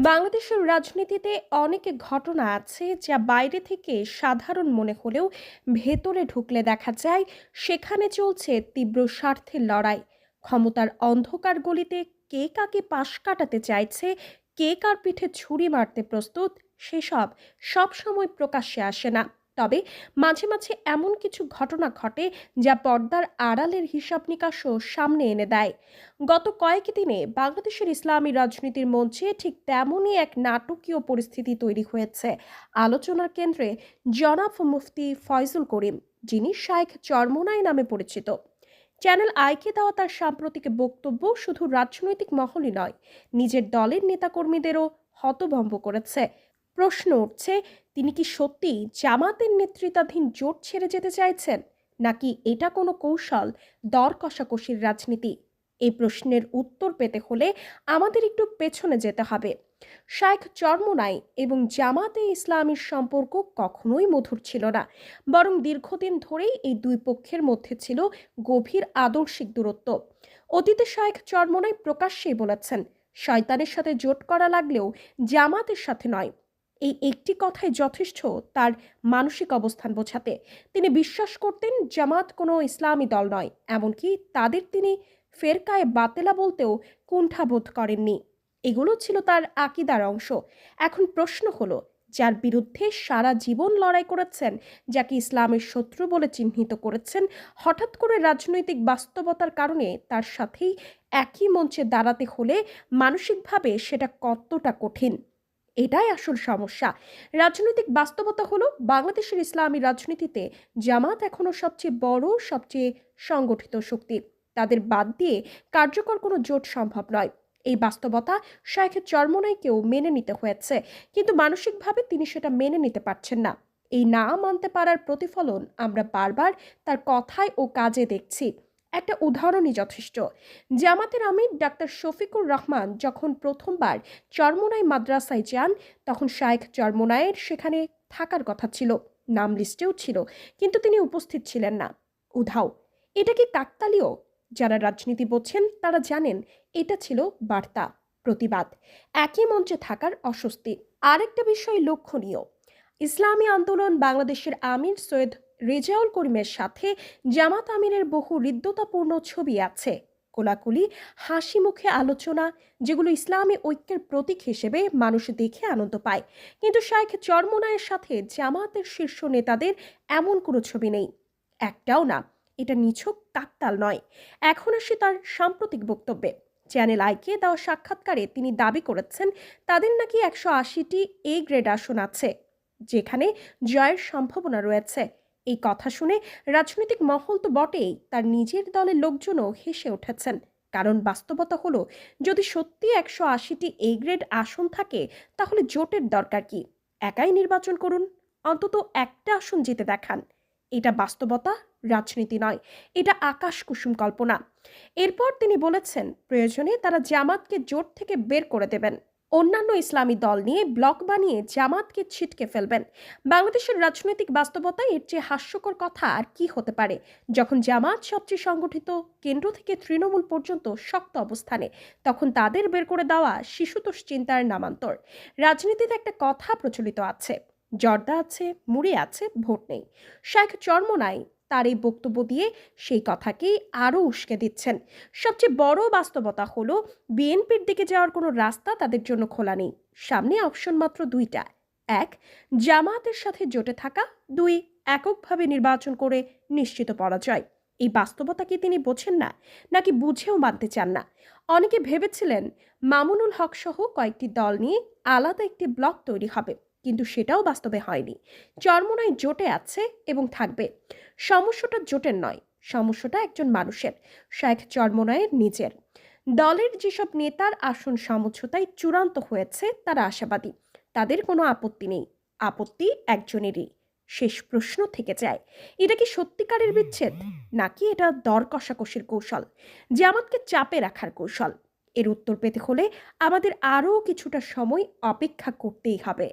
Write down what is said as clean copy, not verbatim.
বাংলাদেশের রাজনীতিতে অনেক ঘটনা আছে যা বাইরে থেকে সাধারণ মনে হলেও ভেতরে ঢুকলে দেখা যায় সেখানে চলছে তীব্র স্বার্থের লড়াই। ক্ষমতার অন্ধকার গলিতে কে কাকে পাশ কাটাতে চাইছে, কে কার পিঠে ছুরি মারতে প্রস্তুত, সেসব সব সময় প্রকাশ্যে আসে না। তবে মাঝে মাঝে এমন কিছু ঘটনা ঘটে যা পর্দার আড়ালের হিসাব নিকাশও সামনে এনে দেয়। গত কয়েকদিনে বাংলাদেশের ইসলামী রাজনীতির মঞ্চে ঠিক তেমনই এক নাটকীয় পরিস্থিতি তৈরি হয়েছে। আলোচনার কেন্দ্রে জনাব মুফতি ফয়জুল করিম, যিনি শাইখ চরমোনাই নামে পরিচিত। চ্যানেল আইকে দেওয়া তার সাম্প্রতিক বক্তব্য শুধু রাজনৈতিক মহলই নয়, নিজের দলের নেতাকর্মীদেরও হতভম্ব করেছে। প্রশ্ন উঠছে, তিনি কি সত্যি জামাতের নেতৃত্বাধীন জোট ছেড়ে যেতে চাইছেন, নাকি এটা কোনো কৌশল, দর কষাকষির রাজনীতি? এই প্রশ্নের উত্তর পেতে হলে আমাদের একটু পেছনে যেতে হবে। শাইখ চরমোনাই এবং জামাতে ইসলামীর সম্পর্ক কখনোই মধুর ছিল না, বরং দীর্ঘদিন ধরেই এই দুই পক্ষের মধ্যে ছিল গভীর আদর্শিক দূরত্ব। অতীতে শাইখ চরমোনাই প্রকাশ্যেই বলেছেন, শয়তানের সাথে জোট করা লাগলেও জামাতের সাথে নয়। এই একটি কথাই যথেষ্ট তার মানসিক অবস্থান বোঝাতে। তিনি বিশ্বাস করতেন জামাত কোনো ইসলামী দল নয়, এমনকি তাদের তিনি ফেরকায়ে বাতেলা বলতেও কুণ্ঠাবোধ করেননি। এগুলো ছিল তার আকিদার অংশ। এখন প্রশ্ন হলো, যার বিরুদ্ধে সারা জীবন লড়াই করেছেন, যাকে ইসলামের শত্রু বলে চিহ্নিত করেছেন, হঠাৎ করে রাজনৈতিক বাস্তবতার কারণে তার সাথেই একই মঞ্চে দাঁড়াতে হলে মানসিকভাবে সেটা কতটা কঠিন? এটাই আসল সমস্যা। রাজনৈতিক বাস্তবতা হলো, বাংলাদেশের ইসলামী রাজনীতিতে জামাত এখনো সবচেয়ে বড়, সবচেয়ে সংগঠিত শক্তি। তাদের বাদ দিয়ে কার্যকর কোনো জোট সম্ভব নয়। এই বাস্তবতা শাইখ চরমোনাইকেও মেনে নিতে হয়েছে, কিন্তু মানসিকভাবে তিনি সেটা মেনে নিতে পারছেন না। এই না মানতে পারার প্রতিফলন আমরা বারবার তার কথায় ও কাজে দেখছি। একটা উদাহরণই যথেষ্ট। জামাতের আমির ডাক্তার শফিকুর রহমান যখন প্রথমবার চরমোনাই মাদ্রাসায় যান, তখন শাইখ চরমোনাইয়ের সেখানে থাকার কথা ছিল, নাম লিস্টেও ছিল, কিন্তু তিনি উপস্থিত ছিলেন না। উধাও। এটা কি কাকতালীয়? যারা রাজনীতি বোঝেন তারা জানেন এটা ছিল বার্তা, প্রতিবাদ, একই মঞ্চে থাকার অস্বস্তি। আরেকটা বিষয় লক্ষণীয়, ইসলামী আন্দোলন বাংলাদেশের আমির সৈয়দ রেজাউল করিমের সাথে জামাত আমিরের বহু হৃদ্যতাপূর্ণ ছবি আছে, কোলাকুলি, হাসি মুখে আলোচনা, যেগুলো ইসলামী ঐক্যের প্রতীক হিসেবে মানুষ দেখে আনন্দ পায়। কিন্তু শাইখ চরমোনাইয়ের সাথে জামাতের শীর্ষ নেতাদের এমন কোনো ছবি নেই, একটাও না। এটা নিছক কাকতাল নয়। এখন আসি তার সাম্প্রতিক বক্তব্যে। চ্যানেল আইকে দেওয়া সাক্ষাৎকারে তিনি দাবি করেছেন তাদের নাকি 180টি এ গ্রেড আসন আছে, যেখানে জয়ের সম্ভাবনা রয়েছে। এই কথা শুনে রাজনৈতিক মহল তো বটেই, তার নিজের দলের লোকজনও হেসে উঠেছেন। কারণ বাস্তবতা হলো, যদি সত্যি 180টি এ গ্রেড আসন থাকে, তাহলে জোটের দরকার কি? একাই নির্বাচন করুন, অন্তত একটা আসন জিতে দেখান। এটা বাস্তবতা, রাজনীতি নয়। এটা আকাশ কুসুম কল্পনা। এরপর তিনি বলেছেন, প্রয়োজনে তারা জামাতকে জোট থেকে বের করে দেবেন, অন্যান্য ইসলামী দল নিয়ে ব্লক বানিয়ে জামাতকে ছিটকে ফেলবেন। বাংলাদেশের রাজনৈতিক বাস্তবতায় এর চেয়ে হাস্যকর কথা আর কি হতে পারে, যখন জামাত সবচেয়ে সংগঠিত, কেন্দ্র থেকে তৃণমূল পর্যন্ত শক্ত অবস্থানে, তখন তাদের বের করে দেওয়া শিশুতোষ চিন্তার নামান্তর। রাজনীতিতে একটা কথা প্রচলিত আছে, জর্দা আছে, মুড়ি আছে, ভোট নেই। শাইখ চরমোনাই তার এই বক্তব্য দিয়ে সেই কথাকেই আরও উস্কে দিচ্ছেন। সবচেয়ে বড় বাস্তবতা হলো, বিএনপির দিকে যাওয়ার কোনো রাস্তা তাদের জন্য খোলা নেই। সামনে অপশন মাত্র দুইটা: এক, জামাতের সাথে জোটে থাকা; দুই, এককভাবে নির্বাচন করে নিশ্চিত পরাজয়। এই বাস্তবতা কি তিনি বোঝেন না, নাকি বুঝেও মানতে চান না? অনেকে ভেবেছিলেন মামুনুল হক সহ কয়েকটি দল নিয়ে আলাদা একটি ব্লক তৈরি হবে, কিন্তু সেটাও বাস্তবে হয়নি। চরমোনাই জোটে আছে এবং থাকবে। সমস্যাটা জোটের নয়, সমস্যাটা একজন মানুষের, শাইখ চরমোনাইয়ের নিজের। দলের যেসব নেতার আসন সমঝোতায় চূড়ান্ত হয়েছে তারা আশাবাদী, তাদের কোনো আপত্তি নেই। আপত্তি একজনেরই। শেষ প্রশ্ন থেকে যায়, এটা কি সত্যিকারের বিচ্ছেদ, নাকি এটা দর কষাকষির কৌশল, জামাতকে চাপে রাখার কৌশল? এর উত্তর পেতে হলে আমাদের আরও কিছুটা সময় অপেক্ষা করতেই হবে।